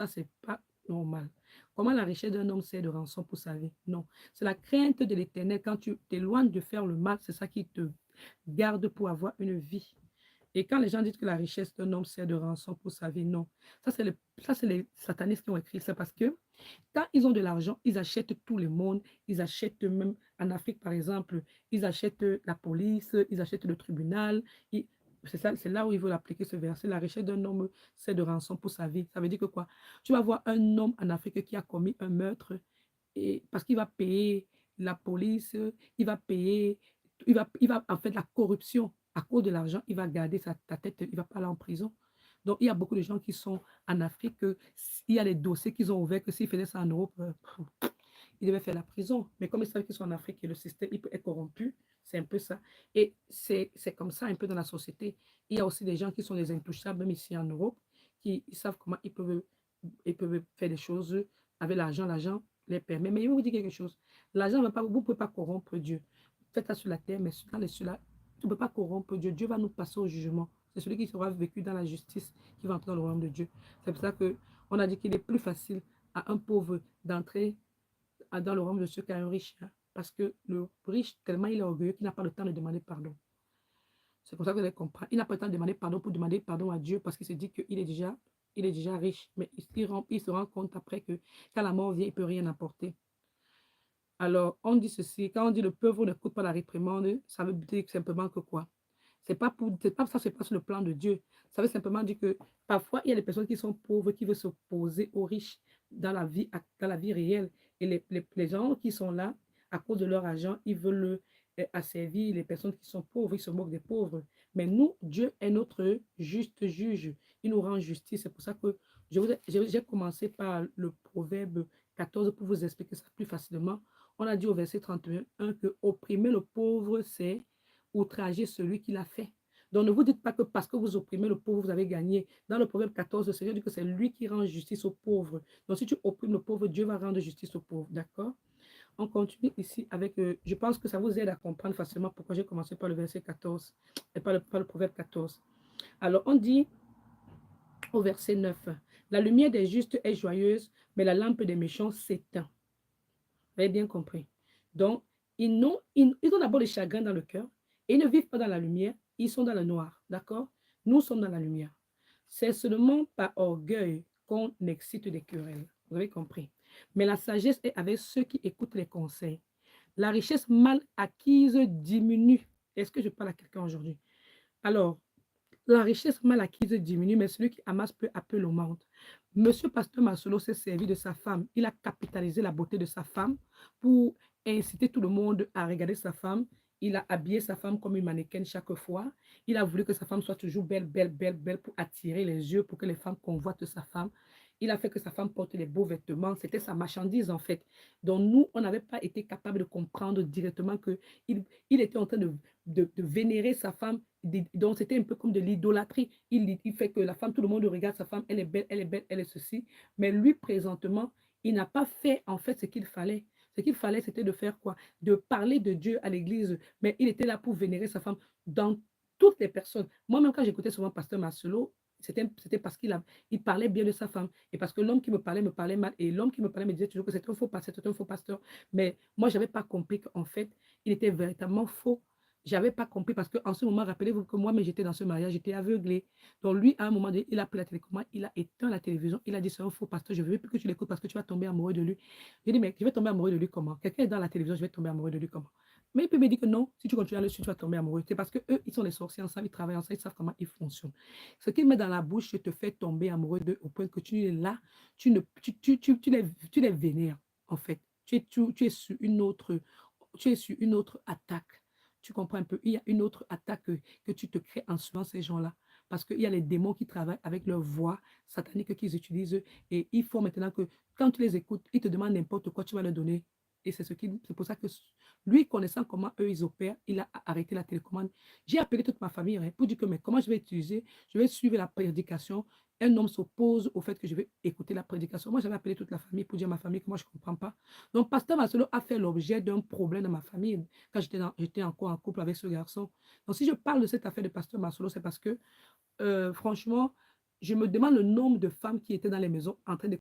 Ça, c'est pas normal. Comment la richesse d'un homme sert de rançon pour sa vie? Non. C'est la crainte de l'éternel. Quand tu t'éloignes de faire le mal, c'est ça qui te garde pour avoir une vie. Et quand les gens disent que la richesse d'un homme sert de rançon pour sa vie, non. Ça, c'est les satanistes qui ont écrit ça parce que quand ils ont de l'argent, ils achètent tout le monde. Ils achètent même en Afrique, par exemple, ils achètent la police, ils achètent le tribunal. C'est ça, c'est là où ils veulent appliquer ce verset. La richesse d'un homme, c'est de rançon pour sa vie. Ça veut dire que quoi? Tu vas voir un homme en Afrique qui a commis un meurtre et parce qu'il va payer la police, il va payer, il va en fait la corruption à cause de l'argent, il va garder ta tête, il va pas aller en prison. Donc, il y a beaucoup de gens qui sont en Afrique, il y a les dossiers qu'ils ont ouverts que s'ils faisaient ça en Europe, ils devaient faire la prison. Mais comme ils savent qu'ils sont en Afrique et le système il peut être corrompu, c'est un peu ça. Et c'est comme ça un peu dans la société. Il y a aussi des gens qui sont des intouchables, même ici en Europe, qui ils savent comment ils peuvent faire des choses avec l'argent. L'argent les permet. Mais je vais vous dire quelque chose. L'argent, vous ne pouvez pas corrompre Dieu. Faites ça sur la terre, mais dans les cieux-là, tu ne peux pas corrompre Dieu. Dieu va nous passer au jugement. C'est celui qui sera vécu dans la justice qui va entrer dans le royaume de Dieu. C'est pour ça qu'on a dit qu'il est plus facile à un pauvre d'entrer dans le royaume de ceux qui a un riche. Hein, parce que le riche, tellement il est orgueilleux qu'il n'a pas le temps de demander pardon. C'est pour ça que vous allez comprendre. Il n'a pas le temps de demander pardon pour demander pardon à Dieu parce qu'il se dit qu'il est déjà riche. Mais il se rend compte après que quand la mort vient, il ne peut rien apporter. Alors, on dit ceci, quand on dit le pauvre n'écoute pas la réprimande, ça veut dire simplement que quoi? C'est pas ça, c'est pas sur le plan de Dieu. Ça veut simplement dire que parfois, il y a des personnes qui sont pauvres, qui veulent s'opposer aux riches dans la vie réelle. Et les gens qui sont là, à cause de leur argent, ils veulent asservir les personnes qui sont pauvres, ils se moquent des pauvres. Mais nous, Dieu est notre juste juge. Il nous rend justice. C'est pour ça que j'ai commencé par le proverbe 14 pour vous expliquer ça plus facilement. On a dit au verset 31 que opprimer le pauvre, c'est outrager celui qui l'a fait. Donc ne vous dites pas que parce que vous opprimez le pauvre, vous avez gagné. Dans le proverbe 14, le Seigneur dit que c'est lui qui rend justice aux pauvres. Donc si tu opprimes le pauvre, Dieu va rendre justice aux pauvres. D'accord? On continue ici avec, je pense que ça vous aide à comprendre facilement pourquoi j'ai commencé par le verset 14 et par le proverbe 14. Alors on dit au verset 9, la lumière des justes est joyeuse, mais la lampe des méchants s'éteint. Vous avez bien compris. Donc, ils ont d'abord le chagrin dans le cœur et ils ne vivent pas dans la lumière, ils sont dans le noir. D'accord? Nous sommes dans la lumière. C'est seulement par orgueil qu'on excite des querelles. Vous avez compris. Mais la sagesse est avec ceux qui écoutent les conseils. La richesse mal acquise diminue. Est-ce que je parle à quelqu'un aujourd'hui? Alors, la richesse mal acquise diminue, mais celui qui amasse peu à peu l'augmente. Monsieur Pasteur Marcelo s'est servi de sa femme. Il a capitalisé la beauté de sa femme pour inciter tout le monde à regarder sa femme. Il a habillé sa femme comme une mannequin chaque fois. Il a voulu que sa femme soit toujours belle, belle, belle, belle pour attirer les yeux, pour que les femmes convoitent sa femme. Il a fait que sa femme porte les beaux vêtements. C'était sa marchandise, en fait. Donc, nous, on n'avait pas été capable de comprendre directement qu'il était en train de vénérer sa femme. Donc, c'était un peu comme de l'idolâtrie. Il fait que la femme, tout le monde regarde sa femme, elle est belle, elle est belle, elle est ceci. Mais lui, présentement, il n'a pas fait, en fait, ce qu'il fallait. Ce qu'il fallait, c'était de faire quoi? De parler de Dieu à l'église. Mais il était là pour vénérer sa femme dans toutes les personnes. Moi-même, quand j'écoutais souvent Pasteur Marcelo, c'était parce il parlait bien de sa femme. Et parce que l'homme qui me parlait mal. Et l'homme qui me parlait me disait toujours que c'était un faux pasteur, c'était un faux pasteur. Mais moi, je n'avais pas compris qu'en fait, il était véritablement faux. Je n'avais pas compris parce qu'en ce moment, rappelez-vous que moi, mais j'étais dans ce mariage, j'étais aveuglé. Donc lui, à un moment donné, il a pris la télécommande, il a éteint la télévision, il a dit c'est un faux pasteur, je ne veux plus que tu l'écoutes parce que tu vas tomber amoureux de lui. J'ai dit mais je vais tomber amoureux de lui comment? Quelqu'un est dans la télévision, je vais tomber amoureux de lui comment? Mais il peut me dire que non, si tu continues à le suivre, tu vas tomber amoureux. C'est parce qu'eux, ils sont les sorciers ensemble, ils travaillent ensemble, ils savent comment ils fonctionnent. Ce qu'ils mettent dans la bouche te fait tomber amoureux d'eux au point que tu es là, tu les vénères, en fait. Tu es sur une autre attaque. Tu comprends un peu? Il y a une autre attaque que tu te crées en suivant ces gens-là. Parce qu'il y a les démons qui travaillent avec leur voix satanique qu'ils utilisent. Et il faut maintenant que quand tu les écoutes, ils te demandent n'importe quoi, tu vas leur donner. Et c'est pour ça que lui, connaissant comment eux, ils opèrent, il a arrêté la télécommande. J'ai appelé toute ma famille pour dire que mais comment je vais utiliser, je vais suivre la prédication. Un homme s'oppose au fait que je vais écouter la prédication. Moi, j'avais appelé toute la famille pour dire à ma famille que moi, je ne comprends pas. Donc, Pasteur Marcelo a fait l'objet d'un problème dans ma famille quand j'étais encore en couple avec ce garçon. Donc, si je parle de cette affaire de Pasteur Marcelo, c'est parce que, franchement, Je me demande le nombre de femmes qui étaient dans les maisons en train de